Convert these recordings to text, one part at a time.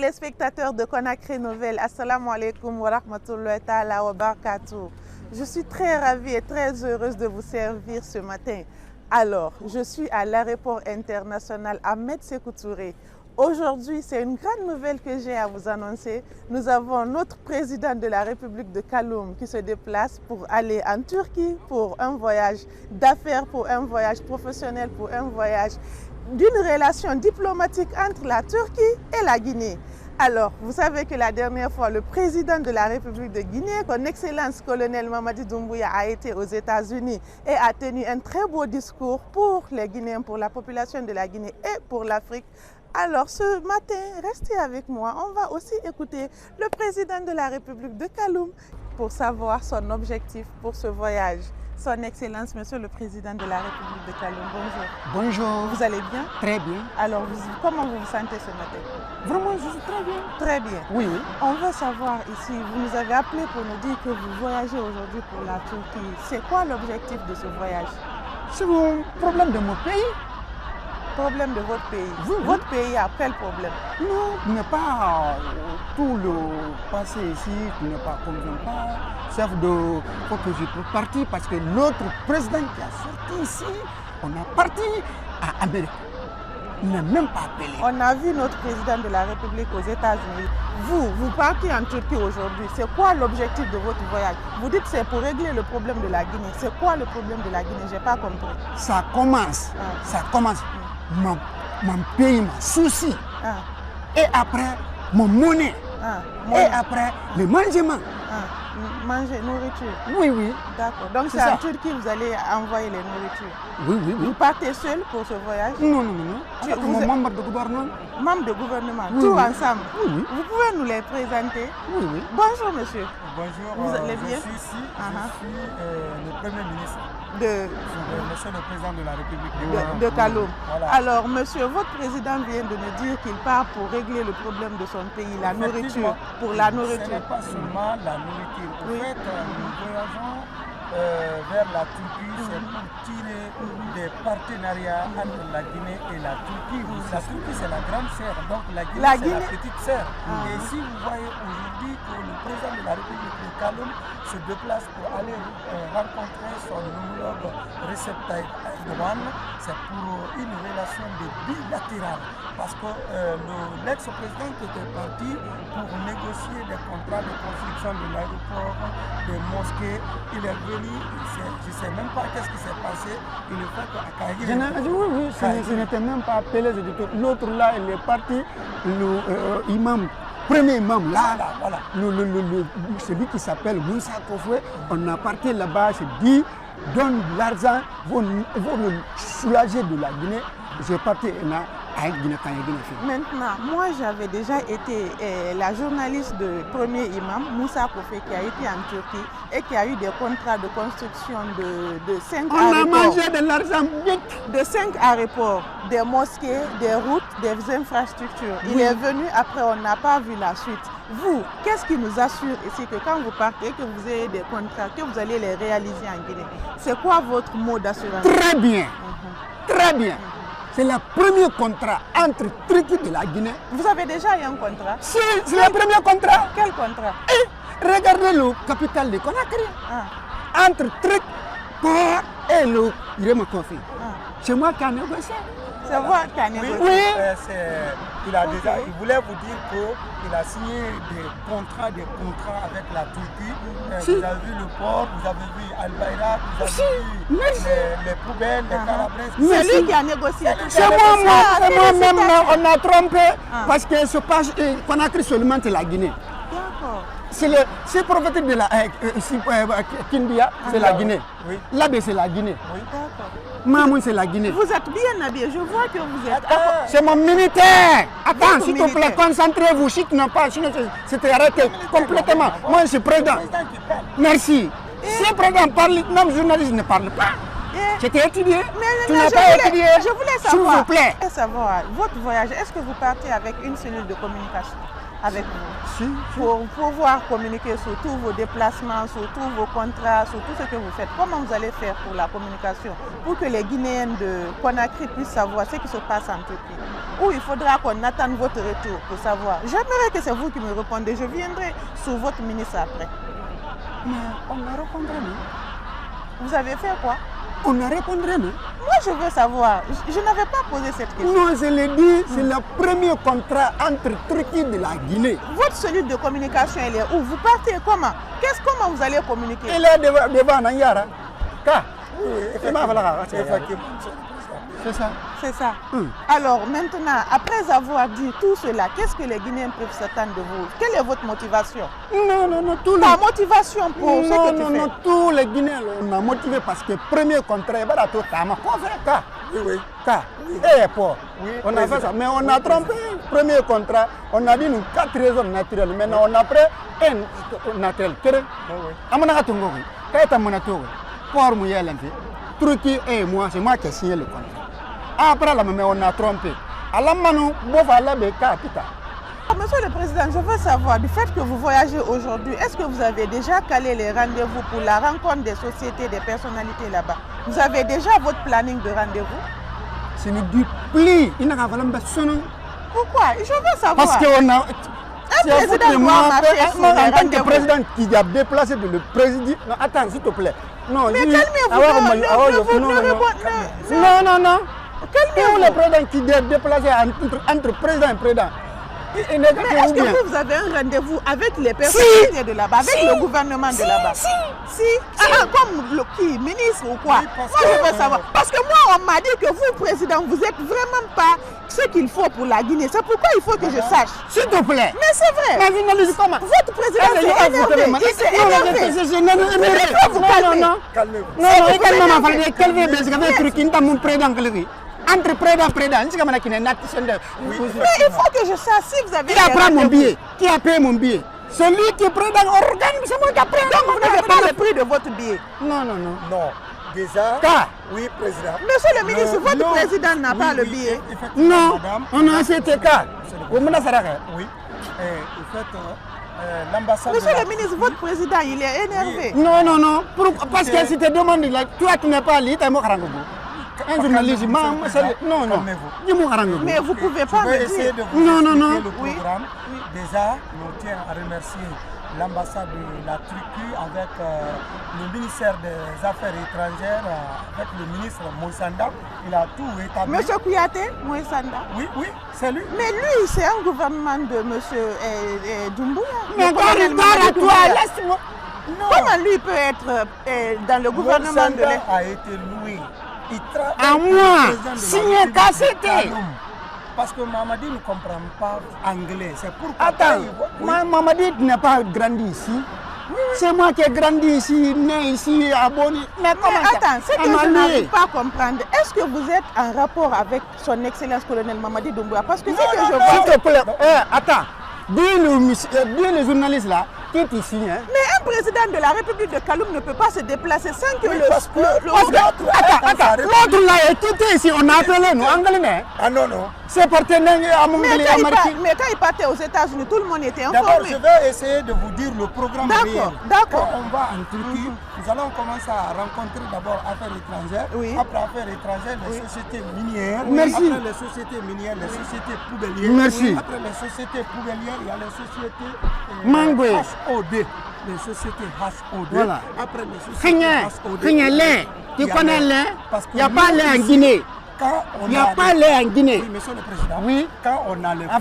téléspectateurs de Conakry Nouvelle, assalamu alaikum wa rahmatullahi ta'ala wa barakatuh. Je suis très ravie et très heureuse de vous servir ce matin. Alors, je suis à l'aéroport international Ahmed Sékou Touré. Aujourd'hui, c'est une grande nouvelle que j'ai à vous annoncer. Nous avons notre président de la République de Kaloum qui se déplace pour aller en Turquie pour un voyage d'affaires, pour un voyage professionnel, pour un voyage d'une relation diplomatique entre la Turquie et la Guinée. Alors, vous savez que la dernière fois, le président de la République de Guinée, son Excellence colonel Mamadi Doumbouya, a été aux États-Unis et a tenu un très beau discours pour les Guinéens, pour la population de la Guinée et pour l'Afrique. Alors ce matin, restez avec moi, on va aussi écouter le président de la République de Kaloum pour savoir son objectif pour ce voyage. Son Excellence, Monsieur le Président de la République de Kaloum, bonjour. Bonjour. Vous allez bien? Très bien. Alors, comment vous vous sentez ce matin? Vraiment, je suis très bien. Très bien. Oui, oui. On veut savoir ici, vous nous avez appelé pour nous dire que vous voyagez aujourd'hui pour la Turquie. C'est quoi l'objectif de ce voyage? C'est mon problème de mon pays. Problème de votre pays. Oui, oui. Votre pays a quel problème? Non, il n'y a pas tout le passé ici qui n'est pas convient pas. Sauf de faut que je peux partir parce que l'autre président qui a sorti ici, on a parti à Amérique. Il n'est même pas appelé. On a vu notre président de la République aux États-Unis. Vous partez en Turquie aujourd'hui. C'est quoi l'objectif de votre voyage? Vous dites que c'est pour régler le problème de la Guinée. C'est quoi le problème de la Guinée? Je n'ai pas compris. Ça commence. Ça commence. Mon pays, mon souci. Et après, mon monnaie. Et après, le mangement. Manger, nourriture. Oui, oui. D'accord. Donc c'est en Turquie que vous allez envoyer les nourritures. Oui, oui, oui. Vous partez seul pour ce voyage? Non, non, non. Avec mon membre de gouvernement. Membre de gouvernement, oui, tout oui. ensemble. Oui, oui. Vous pouvez nous les présenter? Oui, oui. Bonjour monsieur. Bonjour, Vous allez bien? je suis ici, je suis le Premier ministre. Monsieur le Président de la République de Kaloum. Voilà. Alors, monsieur, votre président vient de nous dire qu'il part pour régler le problème de son pays, la nourriture, pour la nourriture. Ce n'est pas seulement la nourriture. En Oui. fait, nous voyageons vers la Turquie, c'est pour tirer des partenariats entre la Guinée et la Turquie. La Turquie, c'est la grande sœur, donc la Guinée, c'est la petite sœur. Et si vous voyez aujourd'hui que le président de la République de Kaloum se déplace pour aller rencontrer son homologue Recep Tayyip Erdogan, c'est pour une relation bilatérale. Parce que l'ex-président qui était parti pour négocier des contrats de construction de l'aéroport, des mosquées, il est venu, je ne sais même pas qu'est-ce qui s'est passé, il est fait à Kahir. Oui, oui, ce n'était même pas appelé. L'autre là, il est parti, l'imam. Premier imam, là, voilà. Celui qui s'appelle Moussa Kofoué, on a parti là-bas, je dis, donne l'argent, vont le soulager de la Guinée. J'ai parti à Guinée. Maintenant, moi j'avais déjà été la journaliste de premier imam, Moussa Kofoué, qui a été en Turquie et qui a eu des contrats de construction de 5 aéroports. On a mangé de l'argent vite. De 5 aéroports, des mosquées, des routes, des infrastructures. Il est venu, après on n'a pas vu la suite. Vous, qu'est-ce qui nous assure ici que quand vous partez, que vous ayez des contrats, que vous allez les réaliser en Guinée? C'est quoi votre mot d'assurance? Très bien, très bien. C'est le premier contrat entre Turquie et la Guinée. Vous avez déjà eu un contrat? C'est le premier contrat. Quel contrat? Et regardez le capital de Conakry. Entre Turquie et le Irema Kofi. C'est moi qui ai négocié. C'est moi qui ai négocié? Oui. Il voulait vous dire qu'il a signé des contrats avec la Turquie. Vous avez vu le port, vous avez vu Al-Bayrak, vous avez vu les poubelles, les carabres. C'est lui qui a négocié. C'est moi-même, on a trompé parce que ce passe Conakry seulement c'est la Guinée. D'accord. C'est prophétique de la Kindia, c'est la Guinée. Oui. Là-bas, c'est la Guinée. Oui. D'accord. Mamoun, c'est la Guinée. Vous êtes bien habillé, je vois que vous êtes... C'est mon militaire. Attends, s'il te plaît, militaire. concentrez-vous. Si tu n'as pas, sinon c'était arrêté complètement. Moi, je suis président. Merci. Si le président parle, même journaliste ne parle pas. J'étais étudié. Mais tu n'as pas étudié. Je voulais savoir. S'il vous plaît. Savoir, votre voyage, est-ce que vous partez avec une cellule de communication? avec vous Si. pour pouvoir communiquer sur tous vos déplacements, sur tous vos contrats, sur tout ce que vous faites. Comment vous allez faire pour la communication, pour que les Guinéens de Conakry puissent savoir ce qui se passe en Turquie? Ou il faudra qu'on attende votre retour pour savoir? J'aimerais que c'est vous qui me répondez. Je viendrai sur votre ministre après. Mais on a répondu, non? Vous avez fait quoi? On a répondu, non? Moi, je veux savoir. Je n'avais pas posé cette question. Non, je l'ai dit, c'est le premier contrat entre Turquie et la Guinée. Votre cellule de communication, elle est où? Vous partez comment? Comment vous allez communiquer? Il est devant Nanyara. C'est ça. C'est ça. Alors maintenant, après avoir dit tout cela, qu'est-ce que les Guinéens peuvent s'attendre de vous? Quelle est votre motivation? Non, tout Ta motivation pour ce que tu fais? Non, tous les Guinéens, on a motivé parce que premier contrat, on a fait ça, mais on a trompé. Premier contrat, on a dit nous 4 raisons naturelles. Maintenant, on a pris un naturel. Turquie et moi, c'est moi qui ai signé le contrat. Après, on a trompé. Monsieur le Président, je veux savoir, du fait que vous voyagez aujourd'hui, est-ce que vous avez déjà calé les rendez-vous pour la rencontre des sociétés, des personnalités là-bas? Vous avez déjà votre planning de rendez-vous? Ce n'est du pli. Pourquoi? Je veux savoir. Parce qu'on a... Un président doit marcher sur les en tant que rendez-vous. président qui a déplacé le président... Non, attends, s'il te plaît. Non, mais calmez-vous. Non. Calmez-vous. Le président qui est déplacé entre président et président. Mais est-ce que vous avez un rendez-vous avec les personnalités de là-bas, avec le gouvernement de là-bas? Si. Comme qui, ministre ou quoi? Moi, je veux savoir. Parce que moi, on m'a dit que vous, président, vous n'êtes vraiment pas ce qu'il faut pour la Guinée. C'est pourquoi il faut que je sache. S'il te plaît. Mais c'est vrai. Mais comment? Votre président s'est énervé. Il s'est énervé. Non. Calmez-vous. Entre président, mais il faut que je sache si vous avez... Qui a pris mon billet? Qui a payé mon billet? Celui qui est président organise, c'est moi qui a pris. Donc vous n'avez pas le prix de votre billet? Non. Non. Déjà, oui, président. Monsieur le ministre, votre président n'a pas le billet? Non, on a CTK. Oui. En fait, l'ambassade... Monsieur le ministre, votre président, il est énervé. Non. Parce que si tu demandes, toi tu n'es pas libre, tu es mort. Un journaliste, non. Mais vous ne pouvez pas me essayer dire. de vous expliquer le Oui. programme. Déjà, nous tiens à remercier l'ambassade de la Turquie avec le ministère des Affaires étrangères, avec le ministre Moïsanda. Il a tout établi. Monsieur Kouyaté, Moïsanda? Oui, c'est lui. Mais lui, c'est un gouvernement de monsieur Doumbouya. Mais toi, laisse-moi. Comment lui peut être dans le gouvernement de l'État? a été loué. Il à moi, signé KCT. Parce que Mamadi ne comprend pas anglais. C'est pourquoi. Attends, Mamadi n'est pas grandi ici. C'est moi qui ai grandi ici, né ici, abonné. Mais attends, ce que je n'arrive pas à comprendre, est-ce que vous êtes en rapport avec son excellence colonel Mamadi Doumbouya? Parce que c'est que je vois... S'il te plaît, attends, dis les journalistes là, qui est ici. Hein? Mais un président de la République de Kaloum ne peut pas se déplacer sans que Attends, l'autre là est tout ici, on a appelé nous, anglais. Ah non. C'est partenaire à Mongolie, mais quand il partait aux États-Unis, tout le monde était informé. D'abord, je vais essayer de vous dire le programme réel. D'accord. Quand on va en Turquie, nous allons commencer à rencontrer d'abord affaires étrangères. Oui. Après affaires étrangères, les sociétés minières. Merci. Après les sociétés minières, les sociétés poubellières. Merci. Après les sociétés poubellières, il y a les sociétés Mangoué. HOD. Les sociétés HOD. Voilà. Après les sociétés HOD. Tu connais lait? Il n'y a pas lait en Guinée. Il n'y a pas lait en Guinée. Oui, monsieur le président. Oui. Quand on a les Ok.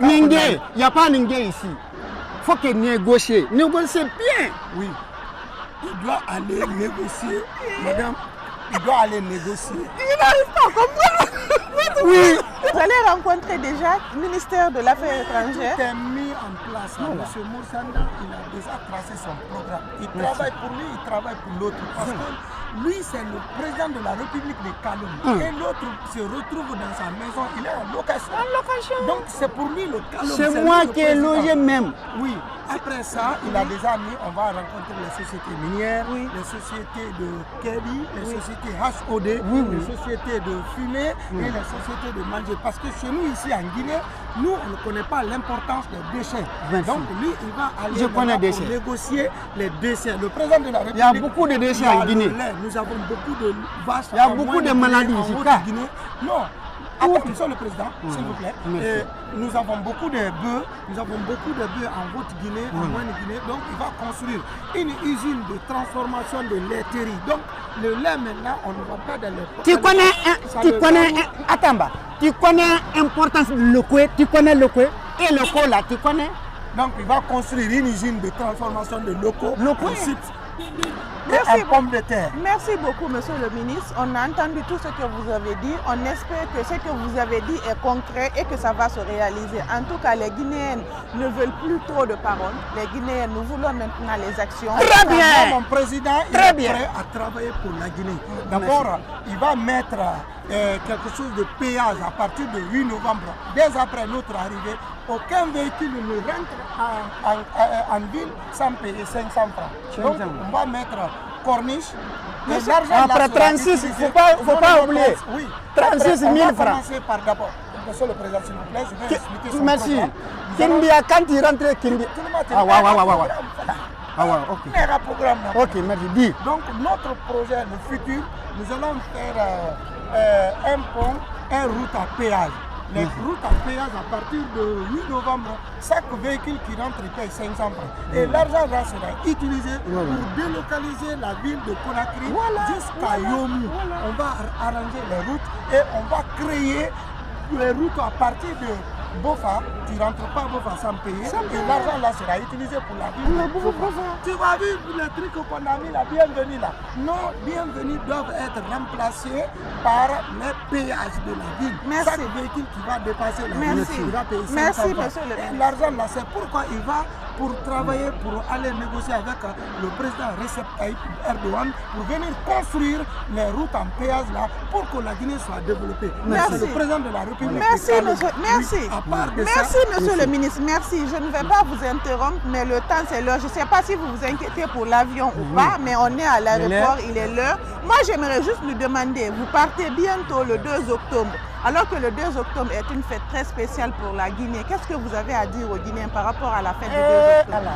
Il n'y a pas Ningué ici. Il faut que négocier. Négocier bien. Oui. Il doit aller négocier. Madame, il doit aller négocier. Il n'arrive pas à comprendre. Oui. Vous allez rencontrer déjà le ministère de l'Affaires étrangères. Tout est mis en place. Monsieur Moussanda, il a déjà tracé son programme. Il travaille pour lui, il travaille pour l'autre. Parce que lui c'est le président de la République de Kaloum. Et l'autre se retrouve dans sa maison, il est en location. Donc c'est pour lui le Kaloum. C'est moi qui ai logé même. Oui. Après ça, il a déjà mis, on va rencontrer les sociétés minières, les sociétés de Kelly, les sociétés HOD, les sociétés de fumée et les sociétés de manger. Parce que chez nous, ici en Guinée, nous, on ne connaît pas l'importance des déchets. Donc lui, il va aller pour négocier les déchets. Le président de la République, il y a beaucoup de déchets en Guinée. Nous avons beaucoup de vaches. Il y a beaucoup de maladies ici. Guinée. Non. Attends, monsieur le président, s'il vous plaît. Nous avons beaucoup de bœufs, en Haute-Guinée, en Moyenne-Guinée. Donc, il va construire une usine de transformation de laiterie. Donc, le lait maintenant, on ne va pas dans les... Tu connais l'importance de l'Okwe, tu connais l'Okwe et l'Oko là, tu connais? Donc, il va construire une usine de transformation de l'Oko. Merci, pommes de terre. Merci beaucoup, monsieur le ministre. On a entendu tout ce que vous avez dit. On espère que ce que vous avez dit est concret et que ça va se réaliser. En tout cas, les Guinéens ne veulent plus trop de paroles. Les Guinéens, nous voulons maintenant les actions. Très bien. Mon président est prêt à travailler pour la Guinée. D'abord, il va mettre quelque chose de péage à partir du 8 novembre. Dès après notre arrivée, aucun véhicule ne rentre en ville sans payer 500 francs. Donc, on va mettre corniche. Après 36, il ne faut pas oublier. Oui. 36 000 francs. On va commencer par d'abord. Monsieur le président, s'il vous plaît, je vais expliquer son merci. programme. Quand il rentre, Kimbi. Ok. Ok, merci. Dis. Donc, notre projet, le futur, nous allons faire un pont, une route à péage. Les routes à péage à partir de 8 novembre, chaque véhicule qui rentre paye 500 francs. Et l'argent là sera utilisé pour délocaliser la ville de Conakry jusqu'à Yomou. On va arranger les routes et on va créer les routes à partir de Bofa. Tu ne rentres pas à Bofa sans payer. Et l'argent là sera utilisé pour la ville de Bofa. Tu vas vu les trucs qu'on a mis là, bienvenue là. Nos bienvenus doivent être remplacés par les péages de la ville. Merci. Chaque véhicule qui va dépasser la ville, il va payer 500 Merci, francs. monsieur le ministre. Et l'argent là, c'est pourquoi il va pour travailler, pour aller négocier avec le président Recep Tayyip Erdogan pour venir construire les routes en péage là pour que la Guinée soit développée. Merci. Le président de la République. Merci, monsieur. Merci. Merci, monsieur le ministre. Merci. Je ne vais pas vous interrompre, mais le temps c'est l'heure. Je ne sais pas si vous vous inquiétez pour l'avion ou pas, mais on est à l'aéroport, il est l'heure. Moi, j'aimerais juste lui demander, vous partez bientôt le 2 octobre. Alors que le 2 octobre est une fête très spéciale pour la Guinée, qu'est-ce que vous avez à dire aux Guinéens par rapport à la fête du 2 octobre?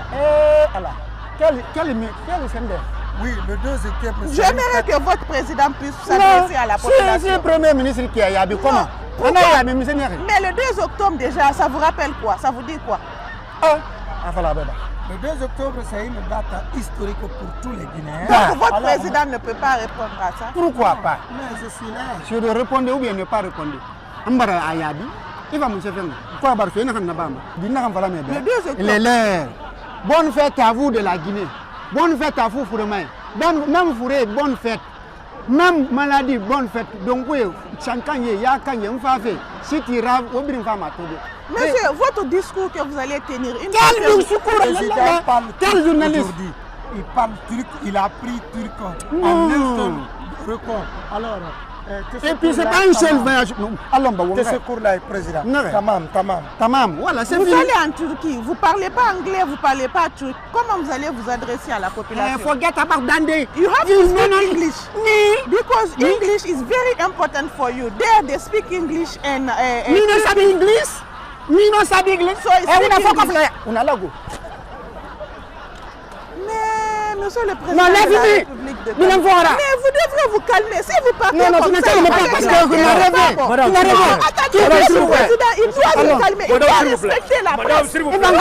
Oui, le 2 octobre. J'aimerais que votre président puisse s'adresser à la population. C'est le premier ministre qui a dit comment? Mais le 2 octobre déjà, ça vous rappelle quoi? Ça vous dit quoi? Le 2 octobre, c'est une date historique pour tous les Guinéens. Donc votre président ne peut pas répondre à ça? Pourquoi pas? Mais je suis là. Je dois répondre ou bien ne pas répondre. Il va me faire. Le 2 octobre. Il est l'heure. Bonne fête à vous de la Guinée. Bonne fête à vous, Fouremaï. Même Fouré, bonne fête. Même maladie, bonne fête. Donc, oui, Monsieur, votre discours que vous allez tenir, quel journaliste? Il parle turc, il a appris turc en instant record. Alors, et puis c'est pas un seul voyage. Tes secours là, président. Tamam. Voilà, c'est vous fini. allez en Turquie, vous ne parlez pas anglais, vous ne parlez pas turc. Comment vous allez vous adresser à la population? Forget about Dande. You have to speak English. Because English is very important for you. There they speak English and... Me no sabi English. Me no sabi English. So it's Mais monsieur le président de la République de Ghana, mais vous devrez vous calmer. Si vous partez comme ça, tu n'as rêvé. Attendez, monsieur le président, il doit se calmer. Il doit respecter la presse. Il doit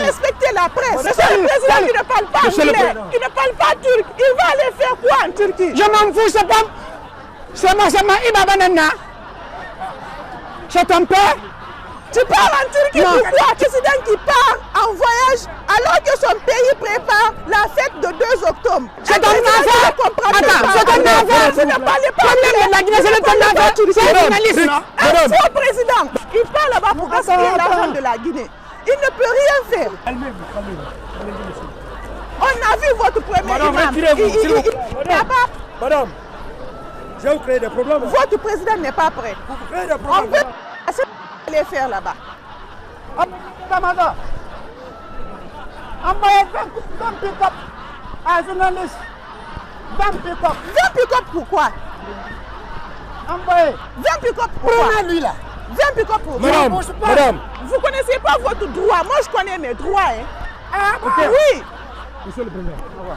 respecter la presse. Monsieur le président qui ne parle pas anglais, qui ne parle pas turc, il va aller faire quoi en Turquie? Je m'en fous, c'est pas... C'est moi, Ibabanana. C'est ton père? Tu pars en Turquie, pourquoi? Un président qui part en voyage alors que son pays prépare la fête de 2 octobre. C'est ton affaire. Attends, c'est ton affaire. Vous ne parlez pas anglais. C'est ton affaire. C'est un journaliste, non? Un faux président. Il part là-bas pour gaspiller l'argent de la Guinée. Il ne peut rien faire. Calmez-vous. On a vu votre premier Madame, imam. retirez-vous, s'il vous plaît. Il n'a pas... Madame, je vais vous créer des problèmes. Votre président n'est pas prêt. Vous créez des On problèmes. veut... Ce que vous allez faire là-bas. Envoyez 20 pick-up à journaliste. 20 pick-up. 20 pick-up pourquoi? Envoyez. 20 pick-up pourquoi? Prenez-lui là. 20 pick-up pourquoi? Madame, Vous ne connaissez pas votre droit. Moi, je connais mes droits. Hein. Ah, Oui. Monsieur le Président, au revoir.